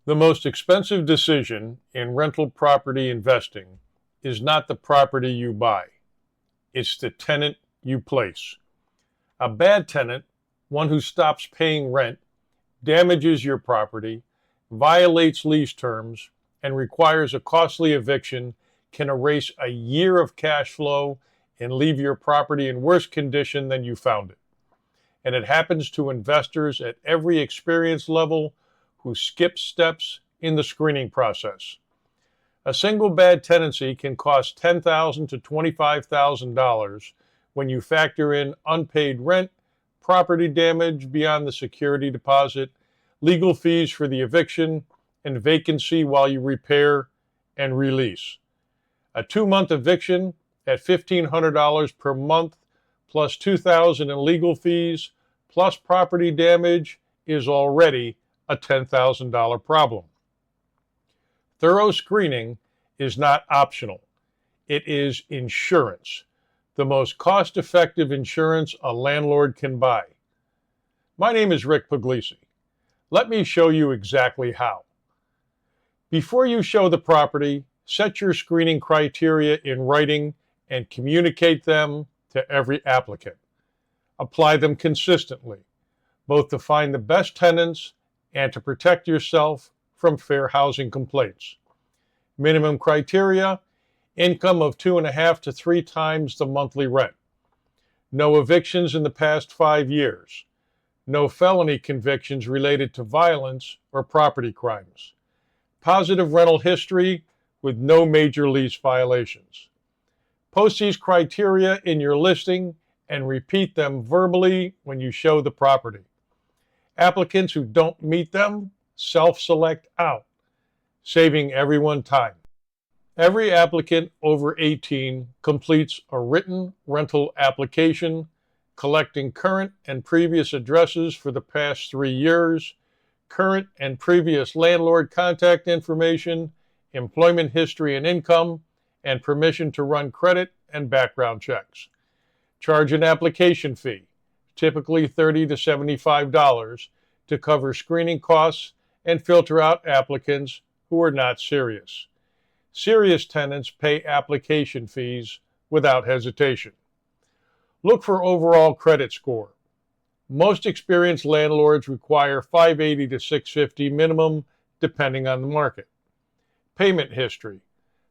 The most expensive decision in rental property investing is not the property you buy, it's the tenant you place. A bad tenant, one who stops paying rent, damages your property, violates lease terms, and requires a costly eviction, can erase a year of cash flow and leave your property in worse condition than you found it. And it happens to investors at every experience level who skip steps in the screening process. A single bad tenancy can cost $10,000 to $25,000 when you factor in unpaid rent, property damage beyond the security deposit, legal fees for the eviction, and vacancy while you repair and release. A 2-month eviction at $1,500 per month plus $2,000 in legal fees plus property damage is already a $10,000 problem. Thorough screening is not optional. It is insurance, the most cost-effective insurance a landlord can buy. My name is Rick Puglisi. Let me show you exactly how. Before you show the property, set your screening criteria in writing and communicate them to every applicant. Apply them consistently, both to find the best tenants and to protect yourself from fair housing complaints. Minimum criteria: income of 2.5 to 3 times the monthly rent. No evictions in the past 5 years. No felony convictions related to violence or property crimes. Positive rental history with no major lease violations. Post these criteria in your listing and repeat them verbally when you show the property. Applicants who don't meet them self-select out, saving everyone time. Every applicant over 18 completes a written rental application collecting current and previous addresses for the past 3 years, current and previous landlord contact information, employment history and income, and permission to run credit and background checks. Charge an application fee, typically $30 to $75, to cover screening costs and filter out applicants who are not serious. Serious tenants pay application fees without hesitation. Look for overall credit score. Most experienced landlords require 580 to 650 minimum, depending on the market. Payment history,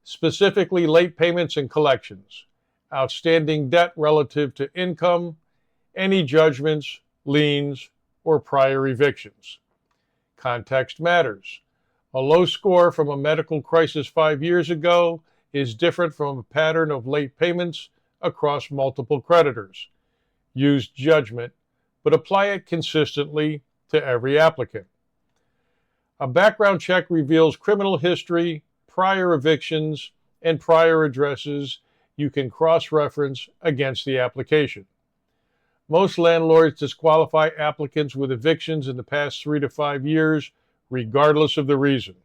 specifically late payments and collections, outstanding debt relative to income, any judgments, liens, or prior evictions. Context matters. A low score from a medical crisis 5 years ago is different from a pattern of late payments across multiple creditors. Use judgment, but apply it consistently to every applicant. A background check reveals criminal history, prior evictions, and prior addresses you can cross-reference against the application. Most landlords disqualify applicants with evictions in the past 3 to 5 years, regardless of the reason.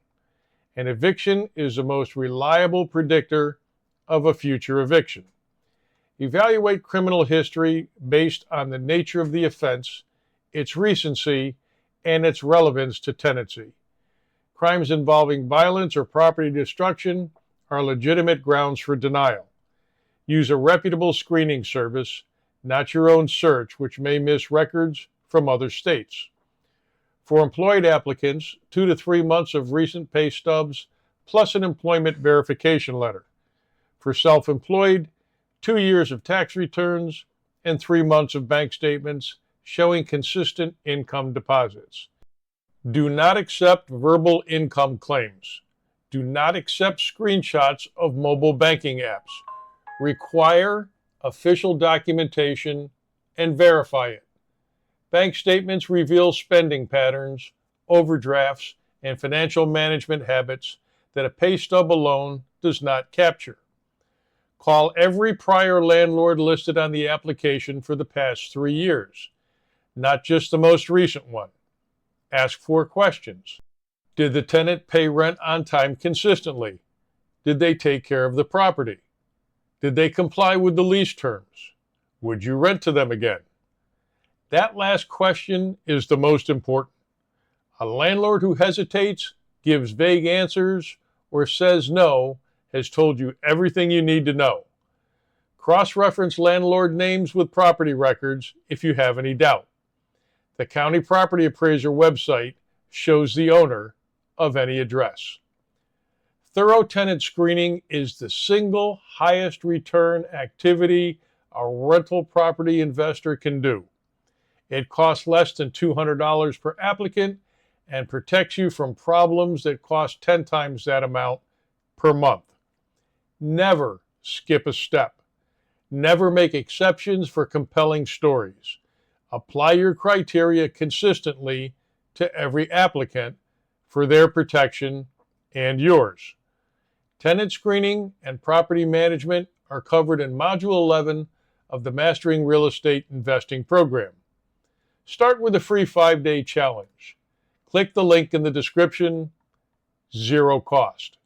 An eviction is the most reliable predictor of a future eviction. Evaluate criminal history based on the nature of the offense, its recency, and its relevance to tenancy. Crimes involving violence or property destruction are legitimate grounds for denial. Use a reputable screening service, not your own search, which may miss records from other states. For employed applicants, 2 to 3 months of recent pay stubs plus an employment verification letter. For self-employed, 2 years of tax returns and 3 months of bank statements showing consistent income deposits. Do not accept verbal income claims. Do not accept screenshots of mobile banking apps. Require official documentation and verify it. Bank statements reveal spending patterns, overdrafts, and financial management habits that a pay stub alone does not capture. Call every prior landlord listed on the application for the past 3 years, not just the most recent one. Ask 4 questions. Did the tenant pay rent on time consistently? Did they take care of the property? Did they comply with the lease terms? Would you rent to them again? That last question is the most important. A landlord who hesitates gives vague answers, or says no, has told you everything you need to know. Cross-reference landlord names with property records if you have any doubt. The county property appraiser website shows the owner of any address. Thorough tenant screening is the single highest return activity a rental property investor can do. It costs less than $200 per applicant and protects you from problems that cost 10 times that amount per month. Never skip a step. Never make exceptions for compelling stories. Apply your criteria consistently to every applicant for their protection and yours. Tenant screening and property management are covered in Module 11 of the Mastering Real Estate Investing program. Start with a free 5-day challenge. Click the link in the description, zero cost.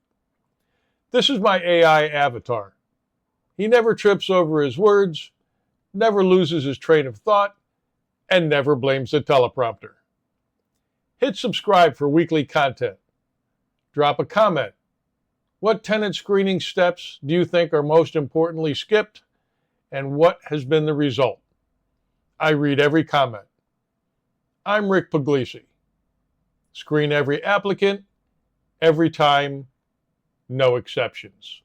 This is my AI avatar. He never trips over his words, never loses his train of thought, and never blames the teleprompter. Hit subscribe for weekly content. Drop a comment. What tenant screening steps do you think are most importantly skipped, and what has been the result? I read every comment. I'm Rick Puglisi. Screen every applicant, every time, no exceptions.